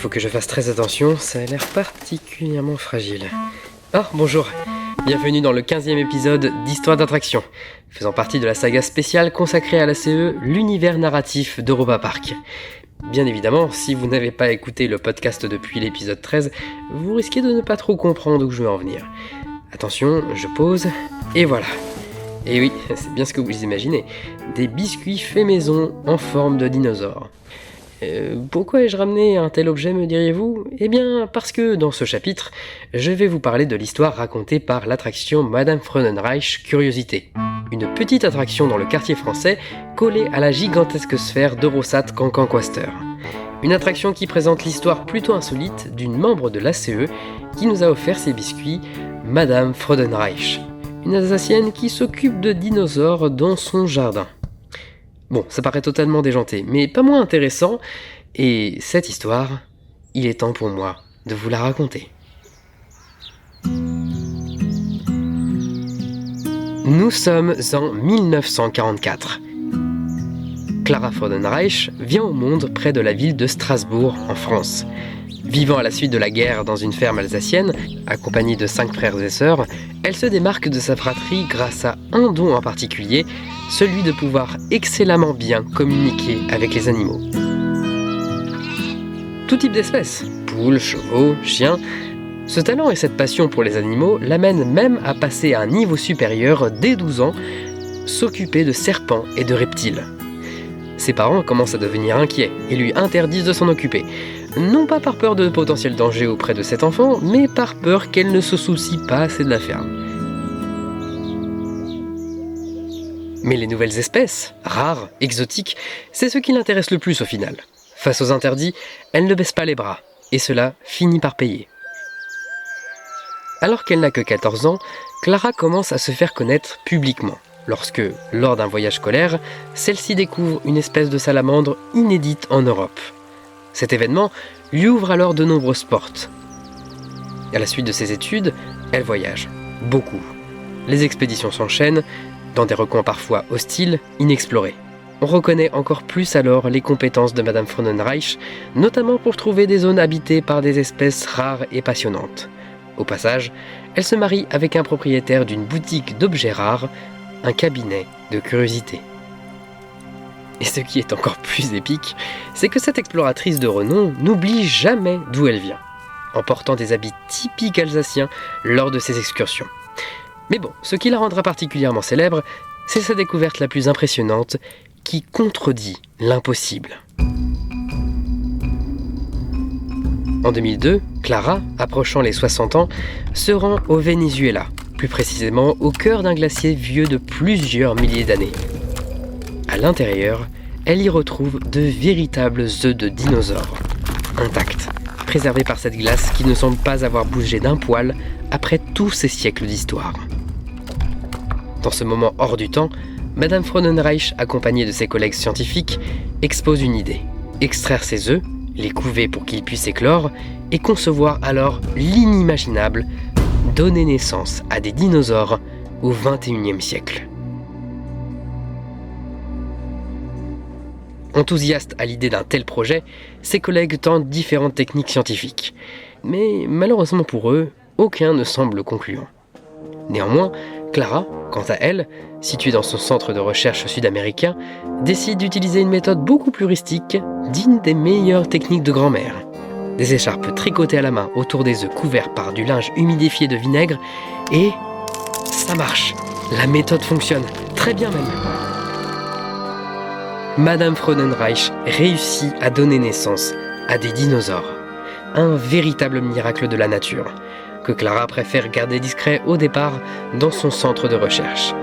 faut que je fasse très attention, ça a l'air particulièrement fragile. Oh, bonjour. Bienvenue dans le 15e épisode d'Histoire d'attraction, faisant partie de la saga spéciale consacrée à la CE, l'univers narratif d'Europa Park. Bien évidemment, si vous n'avez pas écouté le podcast depuis l'épisode 13, vous risquez de ne pas trop comprendre où je veux en venir. Attention, je pose, et voilà. Et oui, c'est bien ce que vous imaginez, des biscuits faits maison en forme de dinosaures. Pourquoi ai-je ramené un tel objet, me diriez-vous ? Eh bien, parce que dans ce chapitre, je vais vous parler de l'histoire racontée par l'attraction Madame Fraudenreich Curiosité. Une petite attraction dans le quartier français, collée à la gigantesque sphère d'Eurosat Cancan Coaster. Une attraction qui présente l'histoire plutôt insolite d'une membre de l'ACE qui nous a offert ses biscuits, Madame Fraudenreich. Une Alsacienne qui s'occupe de dinosaures dans son jardin. Bon, ça paraît totalement déjanté, mais pas moins intéressant, et cette histoire, il est temps pour moi de vous la raconter. Nous sommes en 1944. Clara Fraudenreich vient au monde près de la ville de Strasbourg, en France. Vivant à la suite de la guerre dans une ferme alsacienne, accompagnée de 5 frères et sœurs, elle se démarque de sa fratrie grâce à un don en particulier, celui de pouvoir excellemment bien communiquer avec les animaux. Tout type d'espèces, poules, chevaux, chiens. Ce talent et cette passion pour les animaux l'amènent même à passer à un niveau supérieur dès 12 ans, s'occuper de serpents et de reptiles. Ses parents commencent à devenir inquiets et lui interdisent de s'en occuper. Non pas par peur de potentiels dangers auprès de cet enfant, mais par peur qu'elle ne se soucie pas assez de la ferme. Mais les nouvelles espèces, rares, exotiques, c'est ce qui l'intéresse le plus au final. Face aux interdits, elle ne baisse pas les bras, et cela finit par payer. Alors qu'elle n'a que 14 ans, Clara commence à se faire connaître publiquement, lorsque, lors d'un voyage scolaire, celle-ci découvre une espèce de salamandre inédite en Europe. Cet événement lui ouvre alors de nombreuses portes. À la suite de ses études, elle voyage, beaucoup. Les expéditions s'enchaînent, dans des recoins parfois hostiles, inexplorés. On reconnaît encore plus alors les compétences de Madame Fraudenreich, notamment pour trouver des zones habitées par des espèces rares et passionnantes. Au passage, elle se marie avec un propriétaire d'une boutique d'objets rares, un cabinet de curiosité. Et ce qui est encore plus épique, c'est que cette exploratrice de renom n'oublie jamais d'où elle vient, en portant des habits typiques alsaciens lors de ses excursions. Mais bon, ce qui la rendra particulièrement célèbre, c'est sa découverte la plus impressionnante, qui contredit l'impossible. En 2002, Clara, approchant les 60 ans, se rend au Venezuela, plus précisément au cœur d'un glacier vieux de plusieurs milliers d'années. À l'intérieur, elle y retrouve de véritables œufs de dinosaures, intacts, préservés par cette glace qui ne semble pas avoir bougé d'un poil après tous ces siècles d'histoire. Dans ce moment hors du temps, Madame Fraudenreich, accompagnée de ses collègues scientifiques, expose une idée, extraire ces œufs, les couver pour qu'ils puissent éclore, et concevoir alors l'inimaginable, donner naissance à des dinosaures au XXIe siècle. Enthousiastes à l'idée d'un tel projet, ses collègues tentent différentes techniques scientifiques. Mais malheureusement pour eux, aucun ne semble concluant. Néanmoins, Clara, quant à elle, située dans son centre de recherche sud-américain, décide d'utiliser une méthode beaucoup plus rustique, digne des meilleures techniques de grand-mère. Des écharpes tricotées à la main autour des œufs couverts par du linge humidifié de vinaigre, et ça marche. La méthode fonctionne, très bien même. Madame Fraudenreich réussit à donner naissance à des dinosaures. Un véritable miracle de la nature, que Clara préfère garder discret au départ dans son centre de recherche.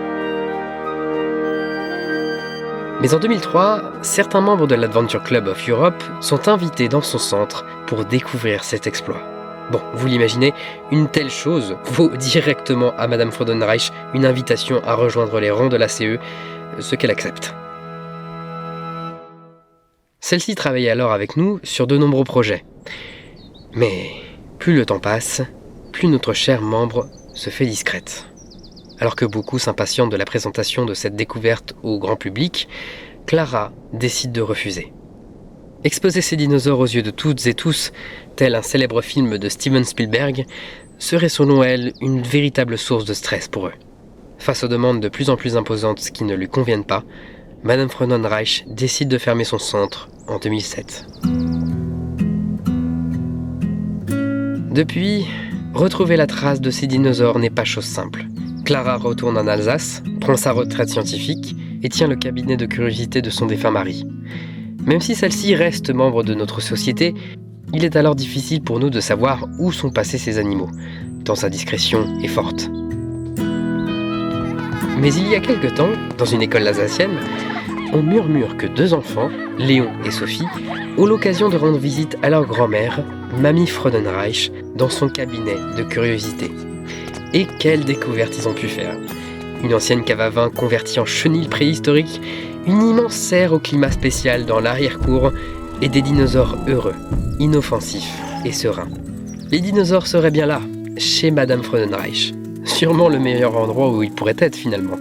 Mais en 2003, certains membres de l'Adventure Club of Europe sont invités dans son centre pour découvrir cet exploit. Bon, vous l'imaginez, une telle chose vaut directement à Madame Fraudenreich une invitation à rejoindre les rangs de la CE, ce qu'elle accepte. Celle-ci travaille alors avec nous sur de nombreux projets. Mais plus le temps passe, plus notre chère membre se fait discrète. Alors que beaucoup s'impatientent de la présentation de cette découverte au grand public, Clara décide de refuser. Exposer ces dinosaures aux yeux de toutes et tous, tel un célèbre film de Steven Spielberg, serait selon elle une véritable source de stress pour eux. Face aux demandes de plus en plus imposantes qui ne lui conviennent pas, Madame Fraudenreich décide de fermer son centre en 2007. Depuis, retrouver la trace de ces dinosaures n'est pas chose simple. Clara retourne en Alsace, prend sa retraite scientifique et tient le cabinet de curiosité de son défunt mari. Même si celle-ci reste membre de notre société, il est alors difficile pour nous de savoir où sont passés ces animaux, tant sa discrétion est forte. Mais il y a quelque temps, dans une école alsacienne, on murmure que 2 enfants, Léon et Sophie, ont l'occasion de rendre visite à leur grand-mère, Mamie Fraudenreich, dans son cabinet de curiosité. Et quelle découverte ils ont pu faire! Une ancienne cave à vin convertie en chenil préhistorique, une immense serre au climat spécial dans l'arrière-cour et des dinosaures heureux, inoffensifs et sereins. Les dinosaures seraient bien là, chez Madame Fraudenreich. Sûrement le meilleur endroit où ils pourraient être finalement.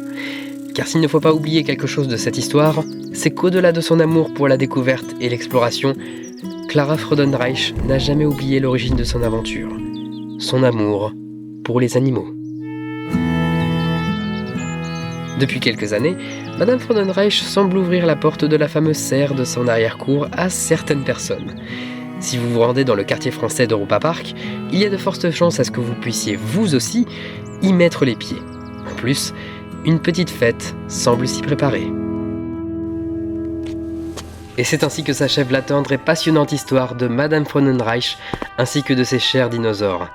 Car s'il ne faut pas oublier quelque chose de cette histoire, c'est qu'au-delà de son amour pour la découverte et l'exploration, Clara Fraudenreich n'a jamais oublié l'origine de son aventure. Son amour pour les animaux. Depuis quelques années, Madame Fraudenreich semble ouvrir la porte de la fameuse serre de son arrière-cour à certaines personnes. Si vous vous rendez dans le quartier français d'Europa Park, il y a de fortes chances à ce que vous puissiez, vous aussi, y mettre les pieds. En plus, une petite fête semble s'y préparer. Et c'est ainsi que s'achève la tendre et passionnante histoire de Madame Fraudenreich ainsi que de ses chers dinosaures.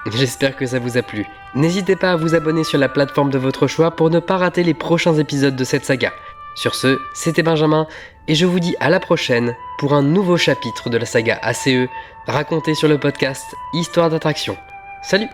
J'espère que ça vous a plu. N'hésitez pas à vous abonner sur la plateforme de votre choix pour ne pas rater les prochains épisodes de cette saga. Sur ce, c'était Benjamin, et je vous dis à la prochaine pour un nouveau chapitre de la saga ACE, raconté sur le podcast Histoire d'attraction. Salut!